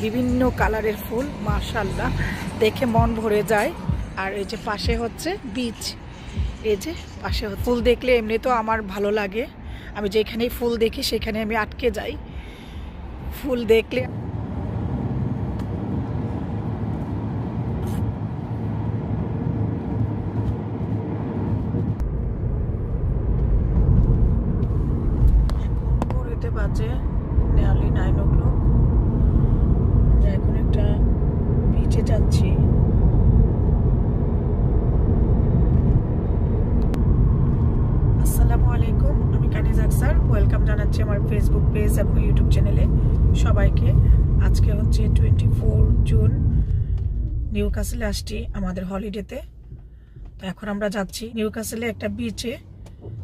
বিভিন্ন কালারের ফুল, মাশাআল্লাহ দেখে মন ভরে যায়। আর এই যে পাশে হচ্ছে বিচ, এই যে পাশে ফুল দেখলে এমনি তো আমার ভালো লাগে, আমি যেখানেই ফুল দেখি সেখানে আমি আটকে যাই ফুল দেখলে। ঘড়িতে বাজে নিয়ারলি 9 o'clock। এখন একটা বিচে যাচ্ছি। আসসালামু আলাইকুম, আমি কানিজ আক্তার। ওয়েলকাম জানাচ্ছি আমার ফেসবুক পেজ এবং ইউটিউব চ্যানেলে সবাইকে। আজকে হচ্ছে 24 জুন। নিউ ক্যাসেলে আসছি আমাদের হলিডেতে। তো এখন আমরা যাচ্ছি নিউ ক্যাসেলে একটা বিচে,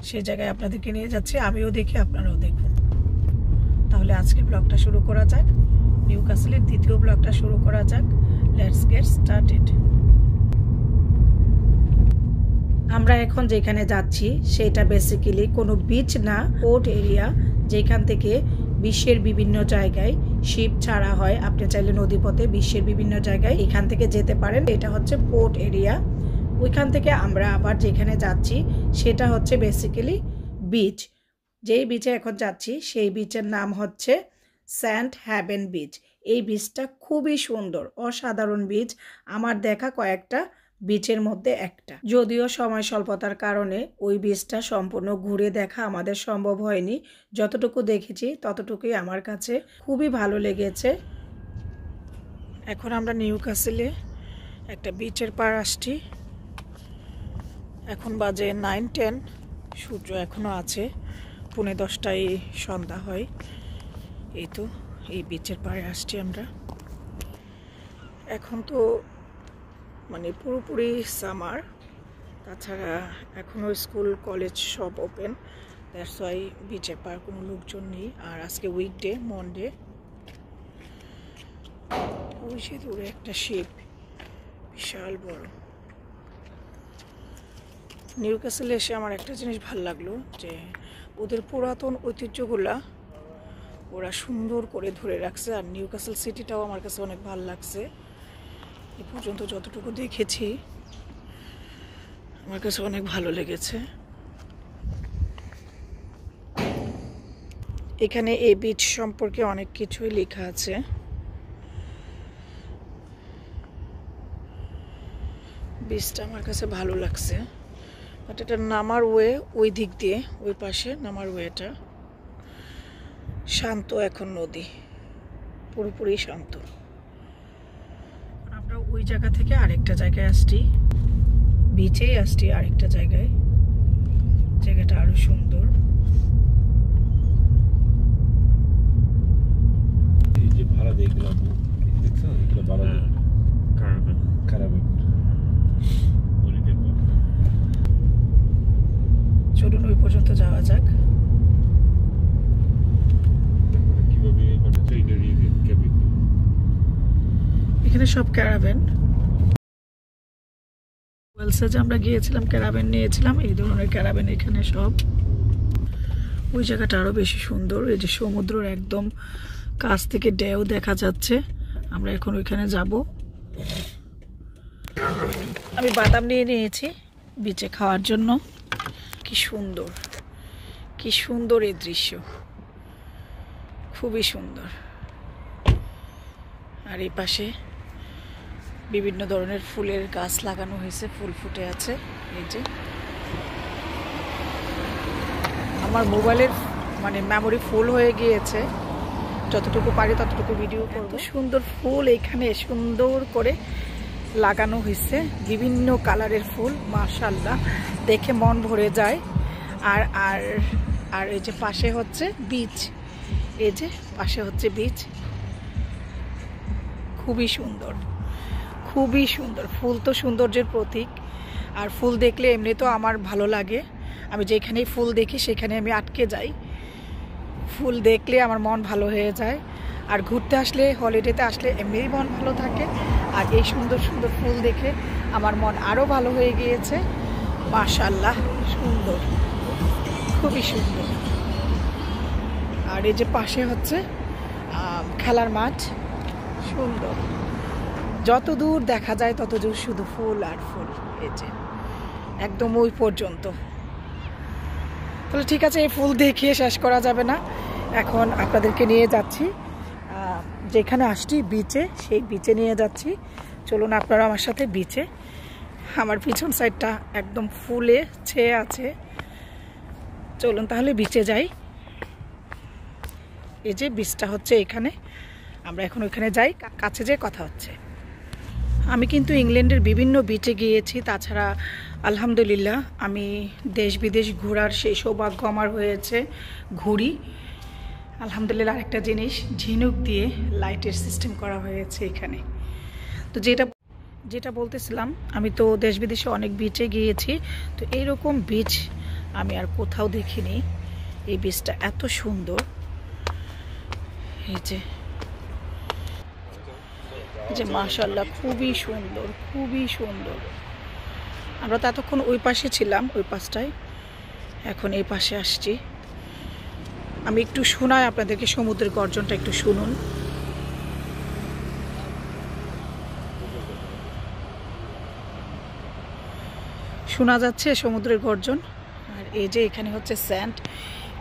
সেই জায়গায় আপনাদেরকে নিয়ে যাচ্ছি, আমিও দেখি আপনারাও দেখুন। তাহলে আজকে ব্লগটা শুরু করা যাক, নিউ ক্যাসেলের দ্বিতীয় ব্লগটা শুরু করা যাক। Let's get started. আমরা এখন যেখানে যাচ্ছি সেটা বেসিক্যালি কোনো বিচ না, পোর্ট এরিয়া, যেখান থেকে বিশ্বের বিভিন্ন জায়গায় শিপ ছাড়া হয়। আপনি চাইলে নদীপথে বিশ্বের বিভিন্ন জায়গায় এখান থেকে যেতে পারেন। এটা হচ্ছে পোর্ট এরিয়া। ওইখান থেকে আমরা আবার যেখানে যাচ্ছি সেটা হচ্ছে বেসিক্যালি বিচ। যেই বিচে এখন যাচ্ছি সেই বিচের নাম হচ্ছে স্যান্ড হ্যাভেন বিচ। এই বিচটা খুবই সুন্দর, অসাধারণ বিচ, আমার দেখা কয়েকটা বিচের মধ্যে একটা। যদিও সময় স্বল্পতার কারণে ওই বিচটা সম্পূর্ণ ঘুরে দেখা আমাদের সম্ভব হয়নি। যতটুকু দেখেছি ততটুকুই আমার কাছে খুবই ভালো লেগেছে। এখন আমরা নিউ ক্যাসেলে একটা বিচের পার আসছি। এখন বাজে 9-10, সূর্য এখনও আছে, 9:30টায় সন্ধ্যা হয়। এই তো এই বিচের পাড়ে আসছি আমরা। এখন তো মানে পুরোপুরি সামার, তাছাড়া এখনও স্কুল কলেজ সব ওপেন, দ্যাটস ওয়াই বিচের পার কোনো লোকজন নেই। আর আজকে উইকডে, মনডে। ওই সে দূরে একটা শিপ, বিশাল বড়। নিউ ক্যাসেলে এসে আমার একটা জিনিস ভালো লাগলো, যে ওদের পুরাতন ঐতিহ্যগুলা ওরা সুন্দর করে ধরে রাখছে। আর নিউ ক্যাসেল সিটিটাও আমার কাছে অনেক ভালো লাগছে। এ পর্যন্ত যতটুকু দেখেছি আমার কাছে অনেক ভালো লেগেছে। এখানে এই বিচ সম্পর্কে অনেক কিছুই লেখা আছে। বিচটা আমার কাছে ভালো লাগছে, বাট এটা নামার ওয়ে ওই দিক দিয়ে, ওই পাশে নামার ওয়েটা শান্ত। এখন নদী পুরোপুরি শান্ত। আমরা ওই জায়গা থেকে আরেকটা জায়গায় আসছি, বিচেই আসছি আরেকটা জায়গায়। জায়গাটা আরো সুন্দর। এই যে ভাড়া দেখলাম, দেখছো এগুলো ভাড়া ক্যারাভ্যান। চলুন ওই পর্যন্ত যাওয়া যাক। এখানে সব ক্যারাভ্যান। ওয়েলসে যে আমরা গিয়েছিলাম ক্যারাভ্যান নিয়েছিলাম, এই ধরনের ক্যারাভ্যান এখানে সব। ওই জায়গাটা আরো বেশি সুন্দর। এই যে সমুদ্রের একদম কাছ থেকে ঢেউ দেখা যাচ্ছে। আমরা এখন ওইখানে যাব। আমি বাদাম নিয়ে নিয়েছি বিচে খাওয়ার জন্য। কি সুন্দর, কি সুন্দর এই দৃশ্য, খুবই সুন্দর। আর এই পাশে বিভিন্ন ধরনের ফুলের গাছ লাগানো হয়েছে, ফুল ফুটে আছে। এই যে আমার মোবাইলের মানে মেমোরি ফুল হয়ে গিয়েছে, যতটুকু পারি ততটুকু ভিডিও করব। সুন্দর ফুল এখানে সুন্দর করে লাগানো হয়েছে, বিভিন্ন কালারের ফুল, মাশাআল্লাহ দেখে মন ভরে যায়। আর আর আর এই যে পাশে হচ্ছে বিচ, এই যে পাশে হচ্ছে বিচ। খুবই সুন্দর, খুবই সুন্দর। ফুল তো সৌন্দর্যের প্রতীক, আর ফুল দেখলে এমনি তো আমার ভালো লাগে, আমি যেখানেই ফুল দেখি সেখানে আমি আটকে যাই। ফুল দেখলে আমার মন ভালো হয়ে যায়। আর ঘুরতে আসলে, হলিডেতে আসলে এমনিই মন ভালো থাকে। আর এই সুন্দর সুন্দর ফুল দেখে আমার মন আরও ভালো হয়ে গিয়েছে। মাশাআল্লাহ, সুন্দর, খুবই সুন্দর। আর এই যে পাশে হচ্ছে খেলার মাঠ, সুন্দর, যত দূর দেখা যায় তত দূর শুধু ফুল আর ফুল। এই যে একদম ওই পর্যন্ত। তাহলে ঠিক আছে, এই ফুল দেখিয়ে শেষ করা যাবে না। এখন আপনাদেরকে নিয়ে যাচ্ছি যেখানে আসছি বিচে, সেই বিচে নিয়ে যাচ্ছি। চলুন আপনারা আমার সাথে বিচে। আমার পিছন সাইডটা একদম ফুলে ছেয়ে আছে। চলুন তাহলে বিচে যাই। এই যে বিচটা হচ্ছে এখানে, আমরা এখন ওইখানে যাই, কাছে যেয়ে কথা হচ্ছে। আমি কিন্তু ইংল্যান্ডের বিভিন্ন বিচে গিয়েছি, তাছাড়া আলহামদুলিল্লাহ আমি দেশ বিদেশ ঘোরার সেই সৌভাগ্য আমার হয়েছে, ঘুরি আলহামদুলিল্লাহ। আরেকটা জিনিস, ঝিনুক দিয়ে লাইটের সিস্টেম করা হয়েছে এখানে। তো যেটা বলতেছিলাম, আমি তো দেশ বিদেশে অনেক বিচে গিয়েছি, তো এইরকম বিচ আমি আর কোথাও দেখিনি। এই বিচটা এত সুন্দর। এই যে মাশাআল্লাহ, খুবই সুন্দর, খুবই সুন্দর। আমরা তো এতক্ষণ ওই পাশে ছিলাম, ওই পাশটায়, এখন এই পাশে আসছি। আমি একটু শোনাই আপনাদেরকে সমুদ্রের গর্জনটা, একটু শুনুন। শোনা যাচ্ছে সমুদ্রের গর্জন। আর এই যে এখানে হচ্ছে স্যান্ড,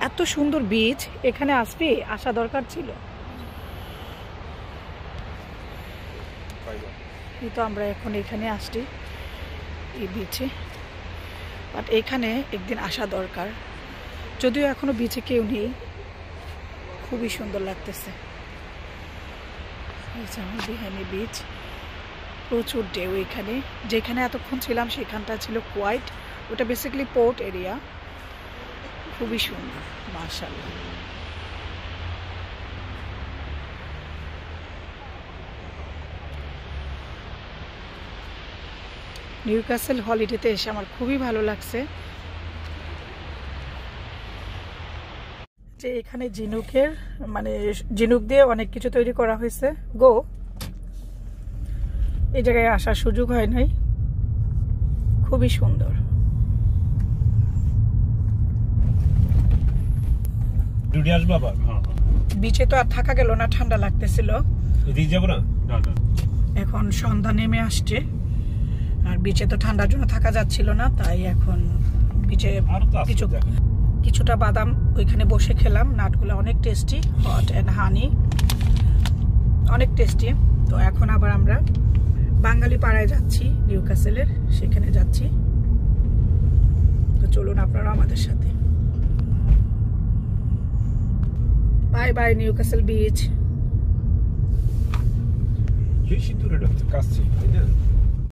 এত সুন্দর বিচ, এখানে আসা দরকার ছিল। এই তো আমরা এখন এখানে আসছি এই বিচে, বাট এখানে একদিন আসা দরকার। যদিও এখনো বিচে কেউ নেই, খুবই সুন্দর লাগতেছে। এই যে আমার বিহানি বিচ, প্রচুর ঢেউ এখানে। যেখানে এতক্ষণ ছিলাম সেখানটা ছিল কোয়াইট, ওটা বেসিক্যালি পোর্ট এরিয়া। খুবই সুন্দর মাশাআল্লাহ। নিউক্যাসল হলিডেতে এসে আমার খুবই ভালো লাগছে। যে এখানে ঝিনুকের ঝিনুক দিয়ে অনেক কিছু তৈরি করা হয়েছে। এই জায়গায় আসার সুযোগ হয় নাই, খুবই সুন্দর। বিচে তো আর থাকা গেল না, ঠান্ডা লাগতেছিল। এখন সন্ধ্যা নেমে আসছে, আর বিচে তো ঠান্ডার জন্য থাকা যাচ্ছিল না, তাই এখন বিচে কিছুটা বাদাম ওইখানে বসে খেলাম। নাটগুলো অনেক টেস্টি, হট অ্যান্ড হানি, অনেক টেস্টি। তো এখন আবার আমরা বাঙালি পাড়ায় যাচ্ছি, নিউক্যাসলের, সেখানে যাচ্ছি। তো চলুন আপনারা আমাদের সাথে। Bye bye Newcastle beach. বেশি দূরে কাছে